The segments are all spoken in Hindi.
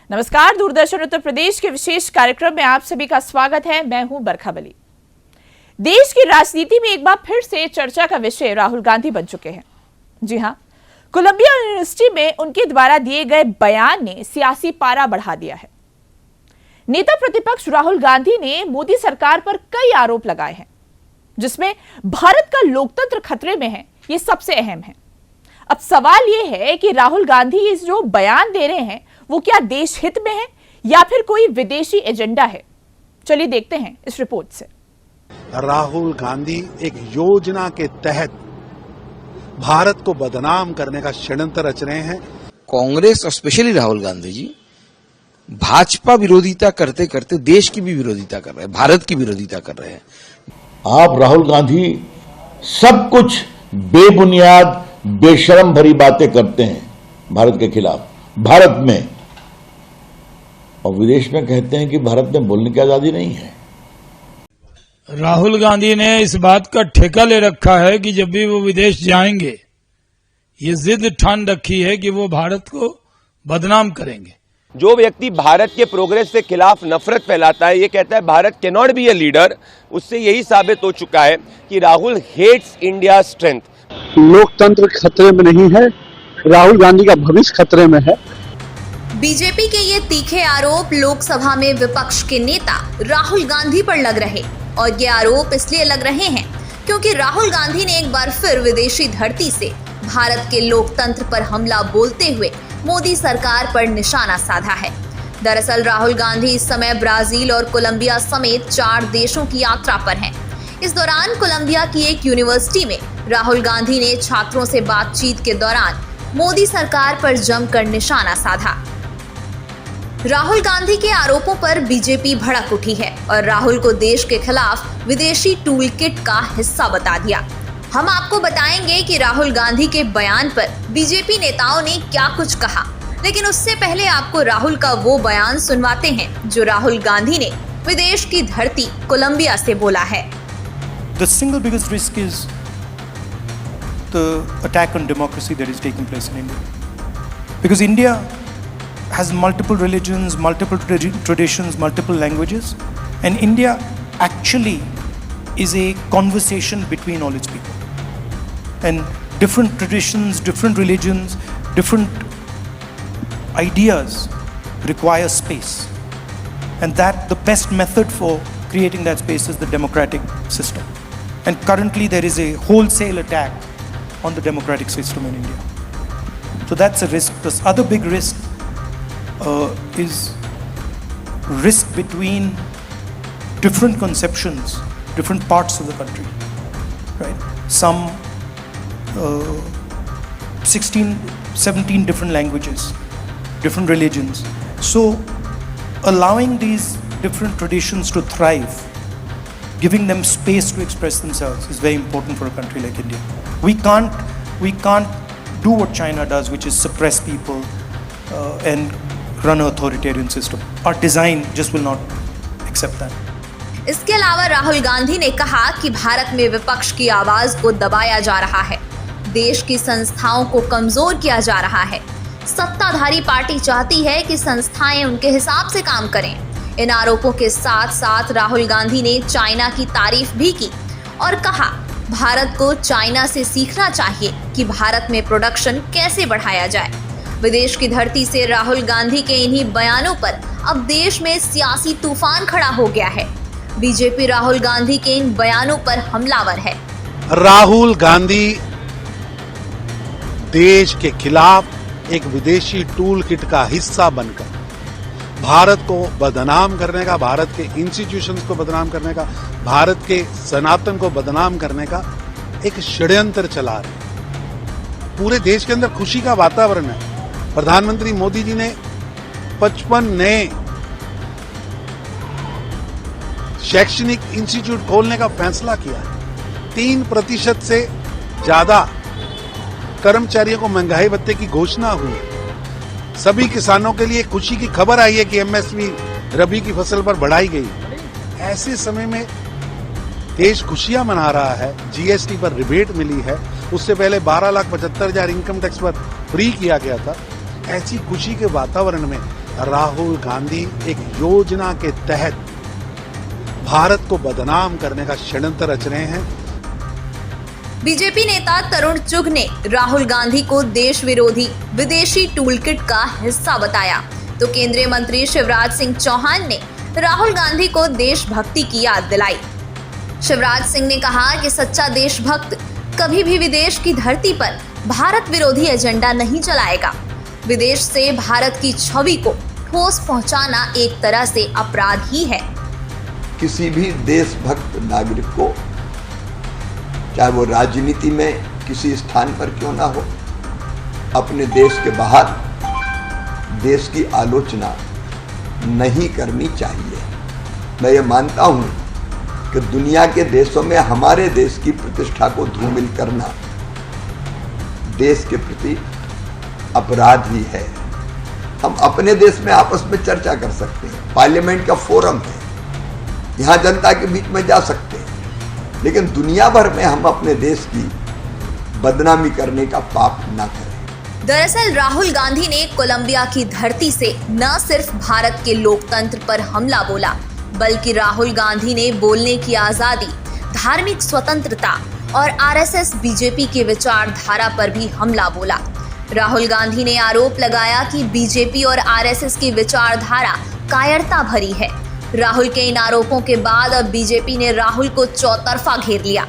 नमस्कार, दूरदर्शन उत्तर प्रदेश के विशेष कार्यक्रम में आप सभी का स्वागत है। मैं हूं बरखा बली। देश की राजनीति में एक बार फिर से चर्चा का विषय राहुल गांधी बन चुके हैं। जी हां, कोलंबिया यूनिवर्सिटी में उनके द्वारा दिए गए बयान ने सियासी पारा बढ़ा दिया है। नेता प्रतिपक्ष राहुल गांधी ने मोदी सरकार पर कई आरोप लगाए हैं, जिसमें भारत का लोकतंत्र खतरे में है, ये सबसे अहम है। अब सवाल यह है कि राहुल गांधी इस जो बयान दे रहे हैं वो क्या देश हित में है या फिर कोई विदेशी एजेंडा है। चलिए देखते हैं इस रिपोर्ट से। राहुल गांधी एक योजना के तहत भारत को बदनाम करने का षड्यंत्र रच रहे हैं। कांग्रेस और स्पेशली राहुल गांधी जी भाजपा विरोधिता करते करते देश की भी विरोधिता कर रहे हैं, भारत की विरोधिता कर रहे हैं। आप राहुल गांधी सब कुछ बेबुनियाद बेशरम भरी बातें करते हैं भारत के खिलाफ, भारत में, और विदेश में कहते हैं कि भारत में बोलने की आजादी नहीं है। राहुल गांधी ने इस बात का ठेका ले रखा है कि जब भी वो विदेश जाएंगे, ये जिद ठान रखी है कि वो भारत को बदनाम करेंगे। जो व्यक्ति भारत के प्रोग्रेस के खिलाफ नफरत फैलाता है, ये कहता है Bharat can not be a leader, उससे यही साबित हो चुका है कि राहुल हेट्स इंडिया स्ट्रेंथ। लोकतंत्र खतरे में नहीं है, राहुल गांधी का भविष्य खतरे में है। बीजेपी के ये तीखे आरोप लोकसभा में विपक्ष के नेता राहुल गांधी पर लग रहे, और ये आरोप इसलिए लग रहे हैं क्योंकि राहुल गांधी ने एक बार फिर विदेशी धरती से भारत के लोकतंत्र पर हमला बोलते हुए मोदी सरकार पर निशाना साधा है। दरअसल राहुल गांधी इस समय ब्राजील और कोलंबिया समेत 4 देशों की यात्रा पर हैं। इस दौरान कोलंबिया की एक यूनिवर्सिटी में राहुल गांधी ने छात्रों से बातचीत के दौरान मोदी सरकार पर जमकर निशाना साधा। राहुल गांधी के आरोपों पर बीजेपी भड़क उठी है और राहुल को देश के खिलाफ विदेशी टूल किट का हिस्सा बता दिया। हम आपको बताएंगे कि राहुल गांधी के बयान पर बीजेपी नेताओं ने क्या कुछ कहा, लेकिन उससे पहले आपको राहुल का वो बयान सुनवाते हैं जो राहुल गांधी ने विदेश की धरती कोलंबिया से बोला है। The single biggest risk is the attack on democracy that is taking place in India. Because India has multiple religions, multiple traditions, multiple languages, and India actually is a conversation between all its people. And different traditions, different religions, different ideas require space. And that the best method for creating that space is the democratic system. And currently there is a wholesale attack on the democratic system in India. So that's a risk. This other big risk is risk between different conceptions, different parts of the country, right? Some 16, 17 different languages, different religions. So allowing these different traditions to thrive, giving them space to express themselves is very important for a country like India. We can't do what China does, which is suppress people and run an authoritarian system. Our design just will not accept that. इसके अलावा राहुल गांधी ने कहा कि भारत में विपक्ष की आवाज को दबाया जा रहा है, देश की संस्थाओं को कमजोर किया जा रहा है। सत्ताधारी पार्टी चाहती है कि संस्थाएं उनके हिसाब से काम करें। इन आरोपों के साथ साथ राहुल गांधी ने चाइना की तारीफ भी की और कहा भारत को चाइना से सीखना चाहिए कि भारत में प्रोडक्शन कैसे बढ़ाया जाए। विदेश की धरती से राहुल गांधी के इन्हीं बयानों पर अब देश में सियासी तूफान खड़ा हो गया है। बीजेपी राहुल गांधी के इन बयानों पर हमलावर है। राहुल गांधी देश के खिलाफ एक विदेशी टूल किट का हिस्सा बनकर भारत को बदनाम करने का, भारत के इंस्टीट्यूशंस को बदनाम करने का, भारत के सनातन को बदनाम करने का एक षड्यंत्र चला रहे। पूरे देश के अंदर खुशी का वातावरण है। प्रधानमंत्री मोदी जी ने 55 नए शैक्षणिक इंस्टीट्यूट खोलने का फैसला किया है। 3% से ज्यादा कर्मचारियों को महंगाई भत्ते की घोषणा हुई है। सभी किसानों के लिए खुशी की खबर आई है कि एमएसपी रबी की फसल पर बढ़ाई गई। ऐसे समय में देश खुशियां मना रहा है। जीएसटी पर रिबेट मिली है, उससे पहले 12,75,000 इनकम टैक्स पर फ्री किया गया था। ऐसी खुशी के वातावरण में राहुल गांधी एक योजना के तहत भारत को बदनाम करने का षड्यंत्र रच रहे हैं। बीजेपी नेता तरुण चुघ ने राहुल गांधी को देश विरोधी विदेशी टूलकिट का हिस्सा बताया, तो केंद्रीय मंत्री शिवराज सिंह चौहान ने राहुल गांधी को देशभक्ति की याद दिलाई। शिवराज सिंह ने कहा कि सच्चा देशभक्त कभी भी विदेश की धरती पर भारत विरोधी एजेंडा नहीं चलाएगा। विदेश से भारत की छवि को ठोस पहुंचाना एक तरह से अपराध ही है। किसी भी देशभक्त नागरिक को, चाहे वो राजनीति में किसी स्थान पर क्यों ना हो, अपने देश के बाहर देश की आलोचना नहीं करनी चाहिए। मैं ये मानता हूं कि दुनिया के देशों में हमारे देश की प्रतिष्ठा को धूमिल करना देश के प्रति अपराध ही है। हम अपने देश में आपस में चर्चा कर सकते हैं, पार्लियामेंट का फोरम है, यहां जनता के बीच में जा सकते हैं, लेकिन दुनिया भर में हम अपने देश की बदनामी करने का पाप ना करें। दरअसल राहुल गांधी ने कोलंबिया की धरती से न सिर्फ भारत के लोकतंत्र पर हमला बोला, बल्कि राहुल गांधी ने बोलने की आजादी, धार्मिक स्वतंत्रता और आरएसएस बीजेपी के विचारधारा पर भी हमला बोला। राहुल गांधी ने आरोप लगाया कि बीजेपी और आरएसएस की विचारधारा कायरता भरी है। राहुल के इन आरोपों के बाद अब बीजेपी ने राहुल को चौतरफा घेर लिया।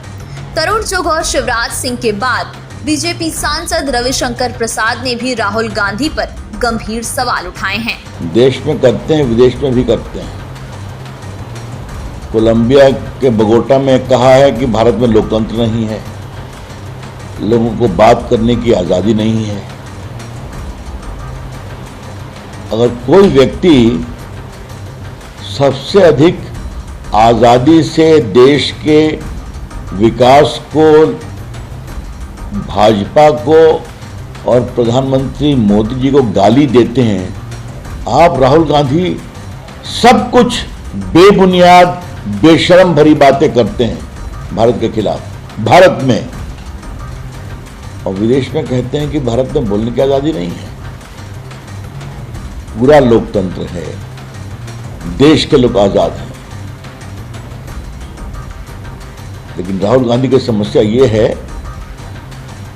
तरुण चुघ और शिवराज सिंह के बाद बीजेपी सांसद रविशंकर प्रसाद ने भी राहुल गांधी पर गंभीर सवाल उठाए हैं। देश में करते हैं, विदेश में भी करते हैं। कोलंबिया के बगोटा में कहा है कि भारत में लोकतंत्र नहीं है, लोगों को बात करने की आजादी नहीं है। अगर कोई व्यक्ति सबसे अधिक आजादी से देश के विकास को, भाजपा को और प्रधानमंत्री मोदी जी को गाली देते हैं, आप राहुल गांधी सब कुछ बेबुनियाद बेशरम भरी बातें करते हैं भारत के खिलाफ, भारत में, और विदेश में कहते हैं कि भारत में बोलने की आजादी नहीं है। पूरा लोकतंत्र है, देश के लोग आजाद हैं। लेकिन राहुल गांधी की समस्या ये है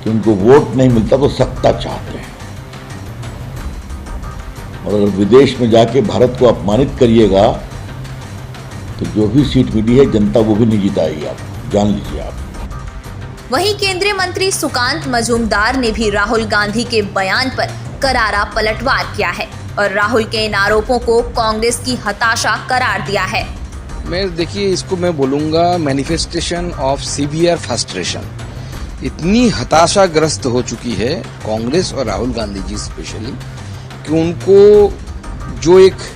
कि उनको वोट नहीं मिलता तो सत्ता चाहते हैं, और अगर विदेश में जाके भारत को अपमानित करिएगा तो जो भी सीट मिली है जनता वो भी नहीं जिताएगी, आप जान लीजिए आप। वहीं केंद्रीय मंत्री सुकांत मजूमदार ने भी राहुल गांधी के बयान पर करारा पलटवार किया है और राहुल के इन आरोपों को कांग्रेस की हताशा करार दिया है। देखिए, इसको मैं बोलूंगा मैनिफेस्टेशन ऑफ सीवियर फ्रस्ट्रेशन। इतनी हताशाग्रस्त हो चुकी है कांग्रेस और राहुल गांधी जी स्पेशली, कि उनको जो एक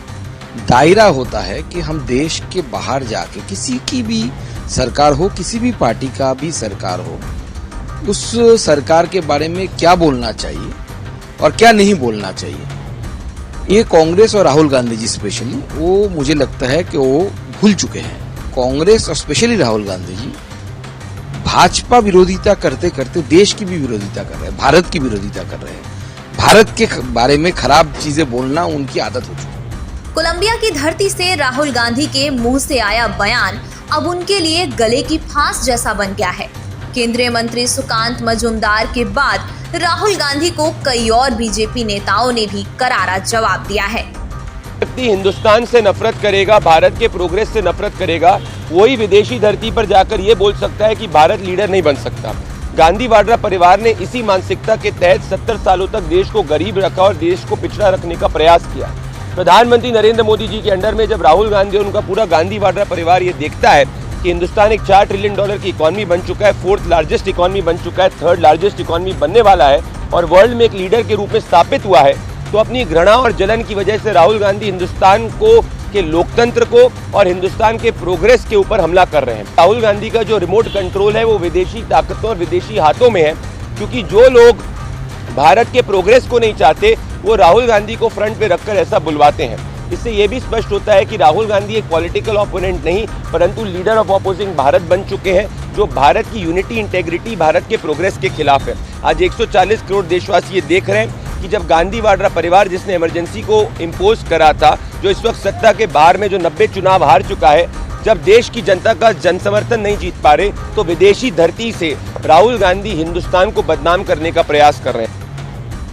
दायरा होता है कि हम देश के बाहर जाके किसी की भी सरकार हो, किसी भी पार्टी का भी सरकार हो, उस सरकार के बारे में क्या बोलना चाहिए और क्या नहीं बोलना चाहिए, ये कांग्रेस और राहुल गांधी जी स्पेशली, वो मुझे लगता है कि वो भूल चुके हैं। कांग्रेस और स्पेशली राहुल गांधी जी भाजपा विरोधिता करते करते देश की भी विरोधिता कर रहे हैं, भारत की विरोधिता कर रहे हैं। भारत के बारे में खराब चीजें बोलना उनकी आदत हो चुकी है। कोलंबिया की धरती से राहुल गांधी के मुंह से आया बयान अब उनके लिए गले की फांस जैसा बन गया है। केंद्रीय मंत्री सुकांत मजूमदार के बाद राहुल गांधी को कई और बीजेपी नेताओं ने भी करारा जवाब दिया है। व्यक्ति हिंदुस्तान से नफरत करेगा, भारत के प्रोग्रेस से नफरत करेगा, वही विदेशी धरती पर जाकर ये बोल सकता है कि भारत लीडर नहीं बन सकता। गांधी वाड्रा परिवार ने इसी मानसिकता के तहत 70 सालों तक देश को गरीब रखा और देश को पिछड़ा रखने का प्रयास किया। प्रधानमंत्री नरेंद्र मोदी जी के अंडर में जब राहुल गांधी और उनका पूरा गांधी वाड्रा परिवार ये देखता है कि हिंदुस्तान एक $4 ट्रिलियन की इकोनॉमी बन चुका है, 4th लार्जेस्ट इकोनॉमी बन चुका है, 3rd लार्जेस्ट इकोनॉमी बनने वाला है और वर्ल्ड में एक लीडर के रूप में स्थापित हुआ है, तो अपनी घृणा और जलन की वजह से राहुल गांधी हिंदुस्तान को के लोकतंत्र को और हिंदुस्तान के प्रोग्रेस के ऊपर हमला कर रहे हैं। राहुल गांधी का जो रिमोट कंट्रोल है वो विदेशी ताकतों और विदेशी हाथों में है, क्योंकि जो लोग भारत के प्रोग्रेस को नहीं चाहते वो राहुल गांधी को फ्रंट पे रखकर ऐसा बुलवाते हैं। इससे ये भी स्पष्ट होता है कि राहुल गांधी एक पॉलिटिकल ओपोनेंट नहीं परंतु लीडर ऑफ ऑपोजिंग भारत बन चुके हैं, जो भारत की यूनिटी, इंटेग्रिटी, भारत के प्रोग्रेस के खिलाफ है। आज 140 करोड़ देशवासी ये देख रहे हैं कि जब गांधी वाड्रा परिवार, जिसने इमरजेंसी को इम्पोज करा था, जो इस वक्त सत्ता के बाहर में जो 90 चुनाव हार चुका है, जब देश की जनता का जन समर्थन नहीं जीत पा रहे, तो विदेशी धरती से राहुल गांधी हिंदुस्तान को बदनाम करने का प्रयास कर रहे हैं।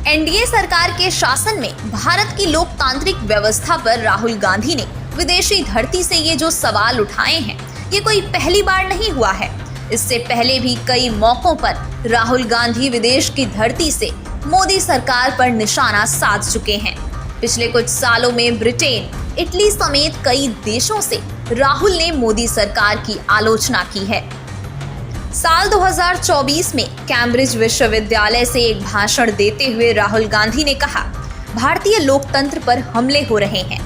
एनडीए सरकार के शासन में भारत की लोकतांत्रिक व्यवस्था पर राहुल गांधी ने विदेशी धरती से ये जो सवाल उठाए हैं, ये कोई पहली बार नहीं हुआ है। इससे पहले भी कई मौकों पर राहुल गांधी विदेश की धरती से मोदी सरकार पर निशाना साध चुके हैं। पिछले कुछ सालों में ब्रिटेन, इटली समेत कई देशों से राहुल ने मोदी सरकार की आलोचना की है। साल 2024 में कैम्ब्रिज विश्वविद्यालय से एक भाषण देते हुए राहुल गांधी ने कहा, भारतीय लोकतंत्र पर हमले हो रहे हैं।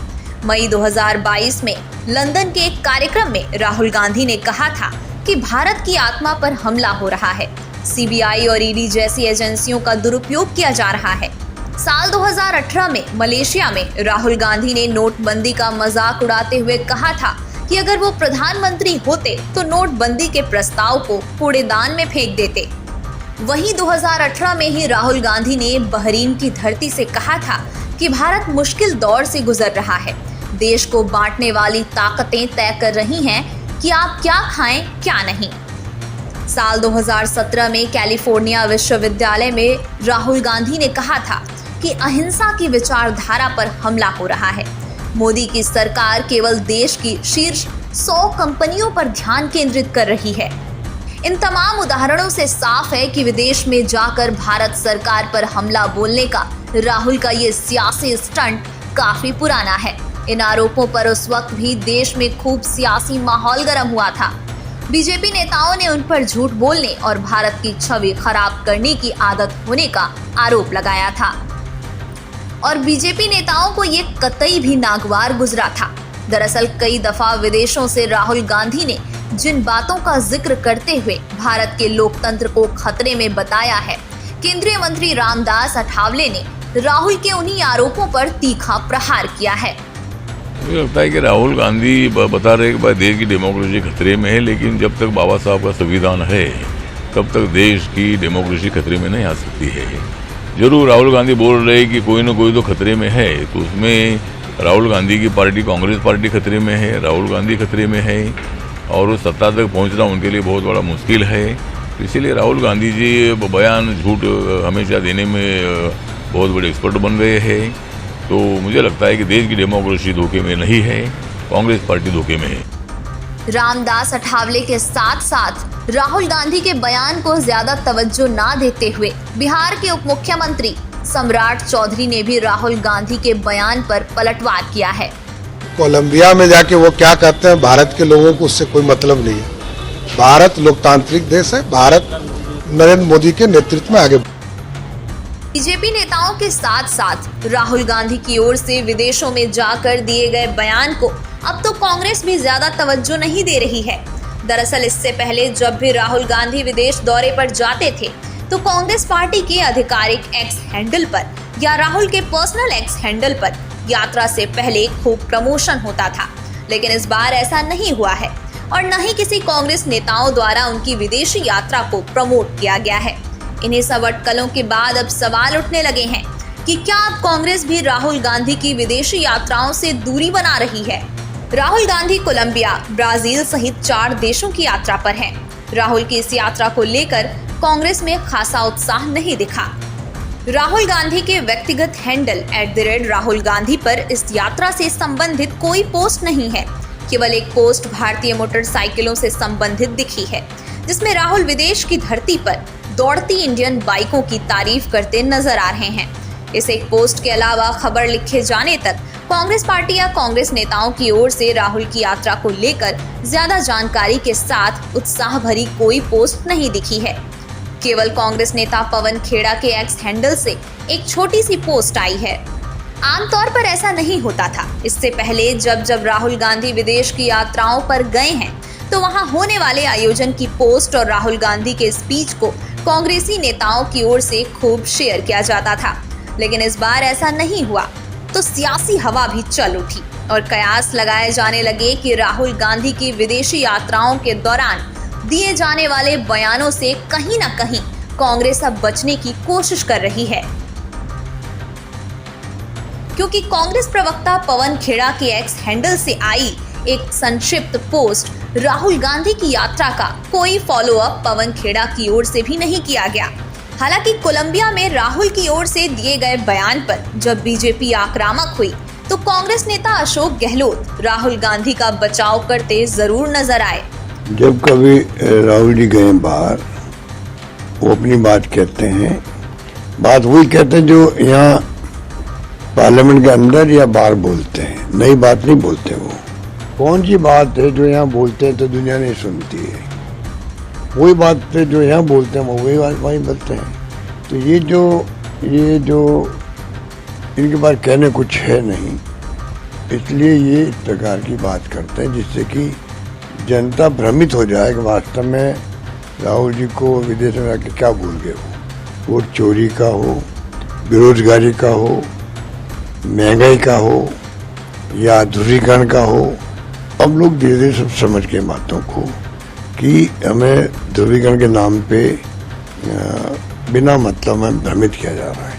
मई 2022 में लंदन के एक कार्यक्रम में राहुल गांधी ने कहा था कि भारत की आत्मा पर हमला हो रहा है, सीबीआई और ईडी जैसी एजेंसियों का दुरुपयोग किया जा रहा है। साल 2018 में मलेशिया में राहुल गांधी ने नोटबंदी का मजाक उड़ाते हुए कहा था कि अगर वो प्रधानमंत्री होते तो नोटबंदी के प्रस्ताव को कूड़ेदान में फेंक देते। वहीं 2018 में ही राहुल गांधी ने बहरीन की धरती से कहा था कि भारत मुश्किल दौर से गुजर रहा है, देश को बांटने वाली ताकतें तय कर रही हैं कि आप क्या खाएं क्या नहीं। साल 2017 में कैलिफोर्निया विश्वविद्यालय में राहुल गांधी ने कहा था कि अहिंसा की विचारधारा पर हमला हो रहा है। मोदी की सरकार केवल देश की शीर्ष 100 कंपनियों पर ध्यान केंद्रित कर रही है। इन तमाम उदाहरणों से साफ है कि विदेश में जाकर भारत सरकार पर हमला बोलने का राहुल का ये सियासी स्टंट काफी पुराना है। इन आरोपों पर उस वक्त भी देश में खूब सियासी माहौल गर्म हुआ था। बीजेपी नेताओं ने उन पर झूठ बोलने और भारत की छवि खराब करने की आदत होने का आरोप लगाया था और बीजेपी नेताओं को ये कतई भी नागवार गुजरा था। दरअसल कई दफा विदेशों से राहुल गांधी ने जिन बातों का जिक्र करते हुए भारत के लोकतंत्र को खतरे में बताया है, केंद्रीय मंत्री रामदास अठावले ने राहुल के उन्हीं आरोपों पर तीखा प्रहार किया है। मुझे लगता है कि राहुल गांधी बता रहे कि देश की डेमोक्रेसी खतरे में है, लेकिन जब तक बाबा साहब का संविधान है तब तक देश की डेमोक्रेसी खतरे में नहीं आ सकती है। जरूर राहुल गांधी बोल रहे कि कोई ना कोई तो खतरे में है, तो उसमें राहुल गांधी की पार्टी कांग्रेस पार्टी खतरे में है, राहुल गांधी खतरे में है और उस सत्ता तक पहुंचना उनके लिए बहुत बड़ा मुश्किल है। इसीलिए राहुल गांधी जी बयान झूठ हमेशा देने में बहुत बड़े एक्सपर्ट बन गए हैं। तो मुझे लगता है कि देश की डेमोक्रेसी धोखे में नहीं है, कांग्रेस पार्टी धोखे में है। रामदास अठावले के साथ साथ राहुल गांधी के बयान को ज्यादा तवज्जो ना देते हुए बिहार के उप मुख्यमंत्री सम्राट चौधरी ने भी राहुल गांधी के बयान पर पलटवार किया है। कोलंबिया में जाके वो क्या कहते हैं, भारत के लोगों को उससे कोई मतलब नहीं है। भारत लोकतांत्रिक देश है, भारत नरेंद्र मोदी के नेतृत्व में आगे। बीजेपी नेताओं के साथ साथ राहुल गांधी की ओर से विदेशों में जाकर दिए गए बयान को अब तो कांग्रेस भी ज्यादा तवज्जो नहीं दे रही है। दरअसल इससे पहले जब भी राहुल गांधी विदेश दौरे पर जाते थे तो कांग्रेस पार्टी के आधिकारिक एक्स हैंडल पर या राहुल के पर्सनल एक्स हैंडल पर यात्रा से पहले खूब प्रमोशन होता था, लेकिन इस बार ऐसा नहीं हुआ है और न ही किसी कांग्रेस नेताओं द्वारा उनकी विदेशी यात्रा को प्रमोट किया गया है। इन्हीं सब अटकलों के बाद अब सवाल उठने लगे हैं कि क्या अब कांग्रेस भी राहुल गांधी की विदेशी यात्राओं से दूरी बना रही है। राहुल गांधी कोलंबिया, ब्राजील सहित 4 देशों की यात्रा पर हैं। राहुल की इस यात्रा को लेकर कांग्रेस में खासा उत्साह नहीं दिखा। राहुल गांधी के व्यक्तिगत हैंडल @राहुल गांधी पर इस यात्रा से संबंधित कोई पोस्ट नहीं है। केवल एक पोस्ट भारतीय मोटरसाइकिलों से संबंधित दिखी है, जिसमें राहुल विदेश की धरती पर दौड़ती इंडियन बाइकों की तारीफ करते नजर आ रहे हैं। इस एक पोस्ट के अलावा खबर लिखे जाने तक कांग्रेस पार्टी या कांग्रेस नेताओं की ओर से राहुल की यात्रा को लेकर ज्यादा जानकारी के साथ उत्साह भरी कोई पोस्ट नहीं दिखी है। केवल कांग्रेस नेता पवन खेड़ा के एक्स हैंडल से एक छोटी सी पोस्ट आई है। आमतौर पर ऐसा नहीं होता था। इससे पहले जब राहुल गांधी विदेश की यात्राओं पर गए हैं तो वहां होने वाले आयोजन की पोस्ट और राहुल गांधी के स्पीच को कांग्रेसी नेताओं की ओर से खूब शेयर किया जाता था, लेकिन इस बार ऐसा नहीं हुआ तो सियासी हवा भी चल उठी और कयास लगाए जाने लगे कि राहुल गांधी की विदेशी यात्राओं के दौरान दिए जाने वाले बयानों से कहीं ना कहीं कांग्रेस अब बचने की कोशिश कर रही है। क्योंकि कांग्रेस प्रवक्ता पवन खेड़ा के एक्स हैंडल से आई एक संक्षिप्त पोस्ट राहुल गांधी की यात्रा का कोई फॉलो अप पवन खेड़ा की ओर से भी नहीं किया गया। हालांकि कोलंबिया में राहुल की ओर से दिए गए बयान पर जब बीजेपी आक्रामक हुई तो कांग्रेस नेता अशोक गहलोत राहुल गांधी का बचाव करते जरूर नजर आए। जब कभी राहुल जी गए बाहर, वो अपनी बात कहते हैं, बात वही कहते हैं जो यहाँ पार्लियामेंट के अंदर या बाहर बोलते हैं, नई बात नहीं बोलते। वो कौन सी बात है जो यहाँ बोलते हैं तो दुनिया नहीं सुनती है, वही बात है जो यहाँ बोलते हैं वो वही बात वहीं बोलते हैं। तो ये जो इनके पास कहने कुछ है नहीं, इसलिए ये इस प्रकार की बात करते हैं जिससे कि जनता भ्रमित हो जाए कि वास्तव में राहुल जी को विदेश में जाके क्या भूल गए। वो चोरी का हो, बेरोजगारी का हो, महंगाई का हो या ध्रुवीकरण का हो, अब लोग धीरे धीरे सब समझ गए बातों को कि हमें ध्रुवीकरण के नाम पे बिना मतलब में भ्रमित किया जा रहा है।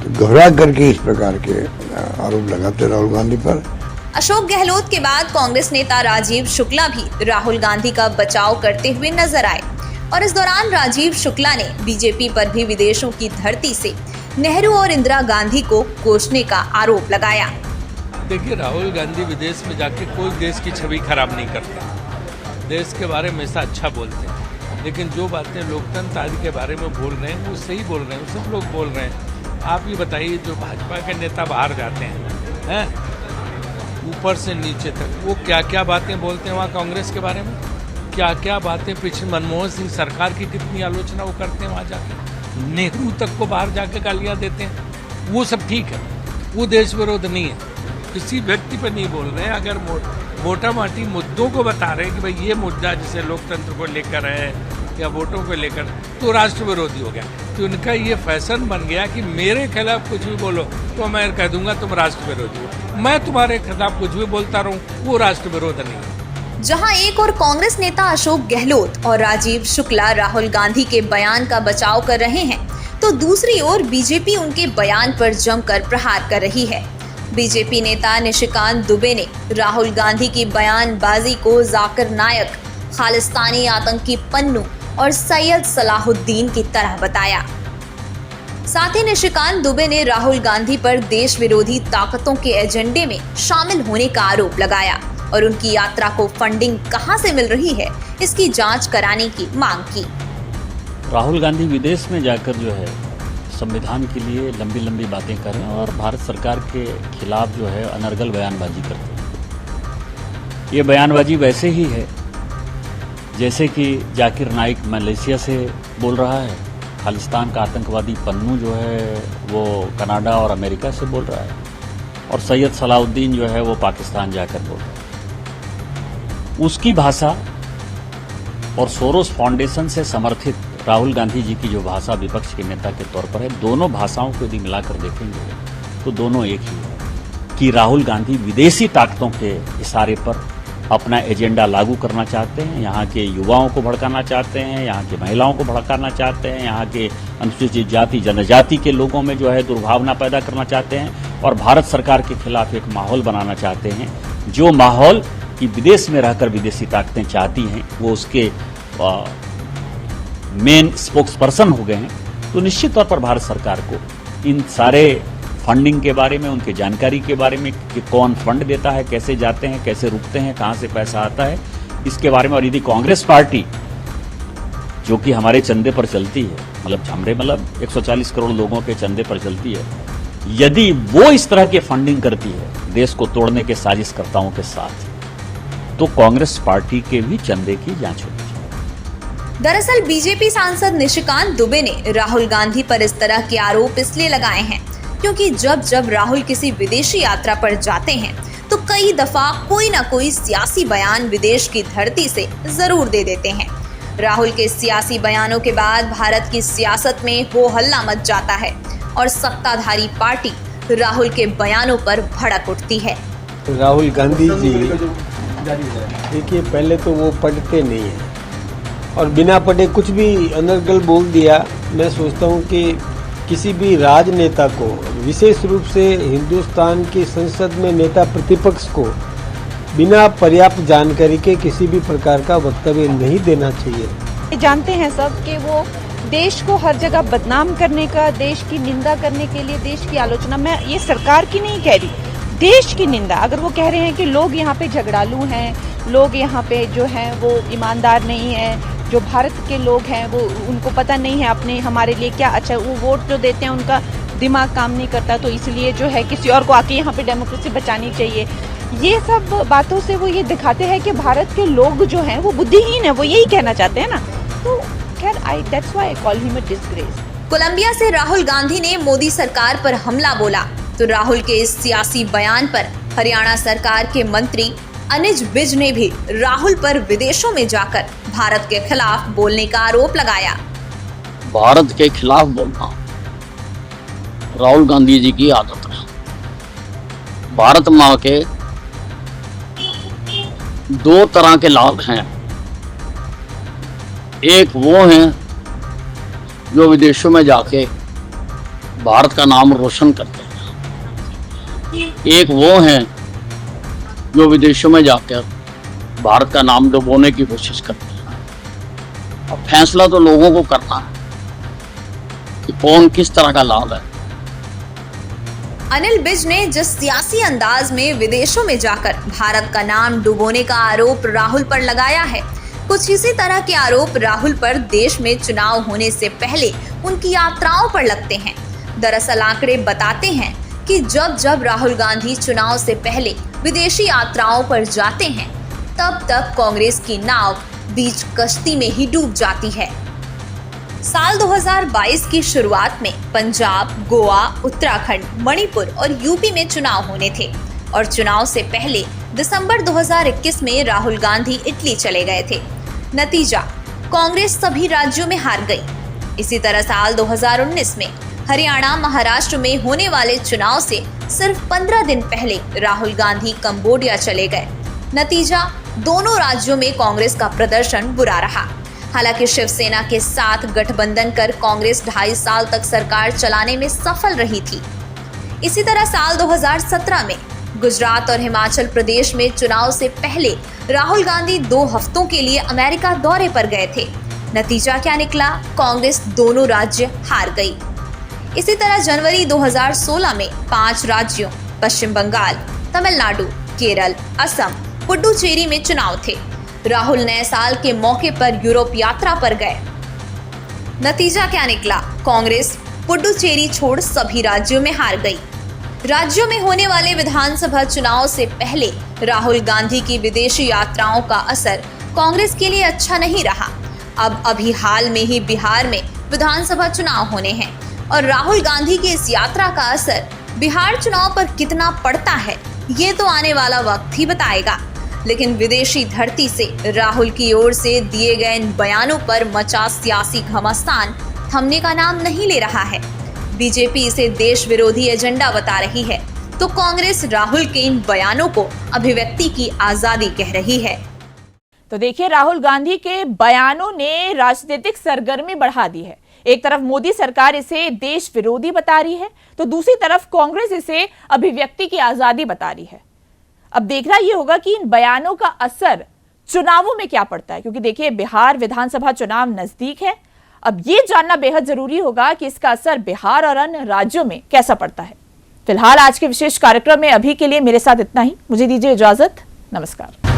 तो घबरा करके इस प्रकार के आरोप लगाते राहुल गांधी पर। अशोक गहलोत के बाद कांग्रेस नेता राजीव शुक्ला भी राहुल गांधी का बचाव करते हुए नजर आए और इस दौरान राजीव शुक्ला ने बीजेपी पर भी विदेशों की धरती से नेहरू और इंदिरा गांधी को कोसने का आरोप लगाया। देखिए, राहुल गांधी विदेश में जाके कोई देश की छवि खराब नहीं करते, देश के बारे में हमेशा अच्छा बोलते हैं, लेकिन जो बातें लोकतंत्र आदि के बारे में बोल रहे हैं वो सही बोल रहे हैं, सब लोग बोल रहे हैं। आप ही बताइए, जो भाजपा के नेता बाहर जाते हैं ऊपर से नीचे तक, वो क्या क्या बातें बोलते हैं वहाँ कांग्रेस के बारे में, क्या क्या बातें पिछले मनमोहन सिंह सरकार की कितनी आलोचना वो करते हैं वहाँ जाके, नेहरू तक को बाहर जाके गालियाँ देते हैं। वो सब ठीक है, वो देश विरोध नहीं है, किसी व्यक्ति पर नहीं बोल रहे हैं। अगर मोटा मोटी मुद्दों को बता रहे हैं कि भाई ये मुद्दा जैसे लोकतंत्र को लेकर है या वोटों को लेकर, तो राष्ट्र विरोधी हो गया। तो उनका ये फैशन बन गया कि मेरे खिलाफ कुछ भी बोलो तो मैं कह दूंगा तुम राष्ट्र विरोधी हो, मैं तुम्हारे खिलाफ कुछ भी बोलता रहूं, वो राष्ट्र विरोध नहीं है। जहां एक और कांग्रेस नेता अशोक गहलोत और राजीव शुक्ला राहुल गांधी के बयान का बचाव कर रहे हैं, तो दूसरी ओर बीजेपी उनके बयान पर जमकर प्रहार कर रही है। बीजेपी नेता निशिकांत दुबे ने राहुल गांधी की बयानबाजी को जाकिर नायक, खालिस्तानी आतंकी पन्नू और सैयद सलाहुद्दीन की तरह बताया। साथ ही निशिकांत दुबे ने राहुल गांधी पर देश विरोधी ताकतों के एजेंडे में शामिल होने का आरोप लगाया और उनकी यात्रा को फंडिंग कहां से मिल रही है, इसकी जांच कराने की मांग की। राहुल गांधी विदेश में जाकर जो है संविधान के लिए लंबी लंबी बातें करें और भारत सरकार के खिलाफ जो है अनर्गल बयानबाजी करते हैं। ये बयानबाजी वैसे ही है जैसे कि जाकिर नाइक मलेशिया से बोल रहा है, खालिस्तान का आतंकवादी पन्नू जो है वो कनाडा और अमेरिका से बोल रहा है, और सैयद सलाहुद्दीन जो है वो पाकिस्तान जाकर बोल रहा है। उसकी भाषा और सोरोस फाउंडेशन से समर्थित राहुल गांधी जी की जो भाषा विपक्ष के नेता के तौर पर है, दोनों भाषाओं को यदि मिलाकर देखेंगे तो दोनों एक ही है कि राहुल गांधी विदेशी ताकतों के इशारे पर अपना एजेंडा लागू करना चाहते हैं, यहाँ के युवाओं को भड़काना चाहते हैं, यहाँ की महिलाओं को भड़काना चाहते हैं, यहाँ के अनुसूचित जाति जनजाति के लोगों में जो है दुर्भावना पैदा करना चाहते हैं और भारत सरकार के खिलाफ एक माहौल बनाना चाहते हैं, जो माहौल कि विदेश में रहकर विदेशी ताकतें चाहती हैं, वो उसके मेन स्पोक्स पर्सन हो गए हैं। तो निश्चित तौर पर भारत सरकार को इन सारे फंडिंग के बारे में, उनके जानकारी के बारे में कि कौन फंड देता है, कैसे जाते हैं, कैसे रुकते हैं, कहां से पैसा आता है, इसके बारे में। और यदि कांग्रेस पार्टी जो कि हमारे चंदे पर चलती है, मतलब 140 करोड़ लोगों के चंदे पर चलती है, यदि वो इस तरह के फंडिंग करती है देश को तोड़ने के साजिशकर्ताओं के साथ, तो कांग्रेस पार्टी के भी चंदे की जांच होगी। दरअसल बीजेपी सांसद निशिकांत दुबे ने राहुल गांधी पर इस तरह के आरोप इसलिए लगाए हैं क्योंकि जब जब राहुल किसी विदेशी यात्रा पर जाते हैं तो कई दफा कोई ना कोई सियासी बयान विदेश की धरती से जरूर दे देते हैं। राहुल के सियासी बयानों के बाद भारत की सियासत में हो हल्ला मच जाता है और सत्ताधारी पार्टी राहुल के बयानों पर भड़क उठती है। राहुल गांधी जी देखिए, पहले तो वो पढ़ते नहीं है और बिना पढ़े कुछ भी अनर्गल बोल दिया। मैं सोचता हूँ कि किसी भी राजनेता को, विशेष रूप से हिंदुस्तान की संसद में नेता प्रतिपक्ष को बिना पर्याप्त जानकारी के किसी भी प्रकार का वक्तव्य नहीं देना चाहिए। जानते हैं सब कि वो देश को हर जगह बदनाम करने का, देश की निंदा करने के लिए, देश की आलोचना, मैं ये सरकार की नहीं कह रही, देश की निंदा। अगर वो कह रहे हैं कि लोग यहाँ पे झगड़ालू हैं, लोग यहाँ पे जो हैं वो ईमानदार नहीं हैं, जो भारत के लोग हैं वो उनको पता नहीं है अपने हमारे लिए क्या अच्छा, वो वोट जो देते हैं उनका दिमाग काम नहीं करता, तो इसलिए जो है किसी और को आके यहाँ पे डेमोक्रेसी बचानी चाहिए। ये सब बातों से वो ये दिखाते हैं कि भारत के लोग जो हैं वो बुद्धिहीन है, वो यही कहना चाहते हैं ना। तो खैर that's why I call him a disgrace. Columbia से राहुल गांधी ने मोदी सरकार पर हमला बोला तो राहुल के इस सियासी बयान पर हरियाणा सरकार के मंत्री अनिल विज ने भी राहुल पर विदेशों में जाकर भारत के खिलाफ बोलने का आरोप लगाया। भारत के खिलाफ बोलना राहुल गांधी जी की आदत है। भारत माँ के दो तरह के लाभ हैं, एक वो हैं जो विदेशों में जाके भारत का नाम रोशन करते हैं, एक वो हैं जो विदेशों में जाकर भारत का नाम डुबोने की कोशिश करते हैं। अब फैसला तो लोगों को करना है कि कौन किस तरह का लाभ है। अनिल विज ने जिस सियासी अंदाज में विदेशों में जाकर भारत का नाम डुबोने का आरोप राहुल पर लगाया है, कुछ इसी तरह के आरोप राहुल पर देश में चुनाव होने से पहले उनकी यात्राओं पर लगते हैं। दरअसल आंकड़े बताते हैं कि जब जब राहुल गांधी चुनाव से पहले विदेशी यात्राओं पर जाते हैं, तब तक कांग्रेस की नाव बीच कश्ती में ही डूब जाती है। साल 2022 की शुरुआत में पंजाब, गोवा, उत्तराखंड, मणिपुर और यूपी में चुनाव होने थे और चुनाव से पहले दिसंबर 2021 में राहुल गांधी इटली चले गए थे। नतीजा, कांग्रेस सभी राज्यों में हार गई। इसी तरह साल 2019 में हरियाणा, महाराष्ट्र में होने वाले चुनाव से सिर्फ 15 दिन पहले राहुल गांधी कंबोडिया चले गए। नतीजा, दोनों राज्यों में कांग्रेस का प्रदर्शन बुरा रहा। हालांकि शिवसेना के साथ गठबंधन कर कांग्रेस 2.5 साल तक सरकार चलाने में सफल रही थी। इसी तरह साल 2017 में गुजरात और हिमाचल प्रदेश में चुनाव से पहले राहुल गांधी 2 हफ्तों के लिए अमेरिका दौरे पर गए थे। नतीजा क्या निकला? कांग्रेस दोनों राज्य हार गई। इसी तरह जनवरी 2016 में 5 राज्यों पश्चिम बंगाल, तमिलनाडु, केरल, असम, पुडुचेरी में चुनाव थे। राहुल नए साल के मौके पर यूरोप यात्रा पर गए। नतीजा क्या निकला? कांग्रेस पुडुचेरी छोड़ सभी राज्यों में हार गई। राज्यों में होने वाले विधानसभा चुनाव से पहले राहुल गांधी की विदेशी यात्राओं का असर कांग्रेस के लिए अच्छा नहीं रहा। अब अभी हाल में ही बिहार में विधानसभा चुनाव होने हैं और राहुल गांधी की इस यात्रा का असर बिहार चुनाव पर कितना पड़ता है, ये तो आने वाला वक्त ही बताएगा। लेकिन विदेशी धरती से राहुल की ओर से दिए गए इन बयानों पर मचा सियासी घमासान थमने का नाम नहीं ले रहा है। बीजेपी इसे देश विरोधी एजेंडा बता रही है, तो कांग्रेस राहुल के इन बयानों को अभिव्यक्ति की आजादी कह रही है। तो देखिए, राहुल गांधी के बयानों ने राजनीतिक सरगर्मी बढ़ा दी है। एक तरफ मोदी सरकार इसे देश विरोधी बता रही है, तो दूसरी तरफ कांग्रेस इसे अभिव्यक्ति की आजादी बता रही है। अब देखना यह होगा कि इन बयानों का असर चुनावों में क्या पड़ता है, क्योंकि देखिए बिहार विधानसभा चुनाव नजदीक है। अब यह जानना बेहद जरूरी होगा कि इसका असर बिहार और अन्य राज्यों में कैसा पड़ता है। फिलहाल आज के विशेष कार्यक्रम में अभी के लिए मेरे साथ इतना ही। मुझे दीजिए इजाजत। नमस्कार।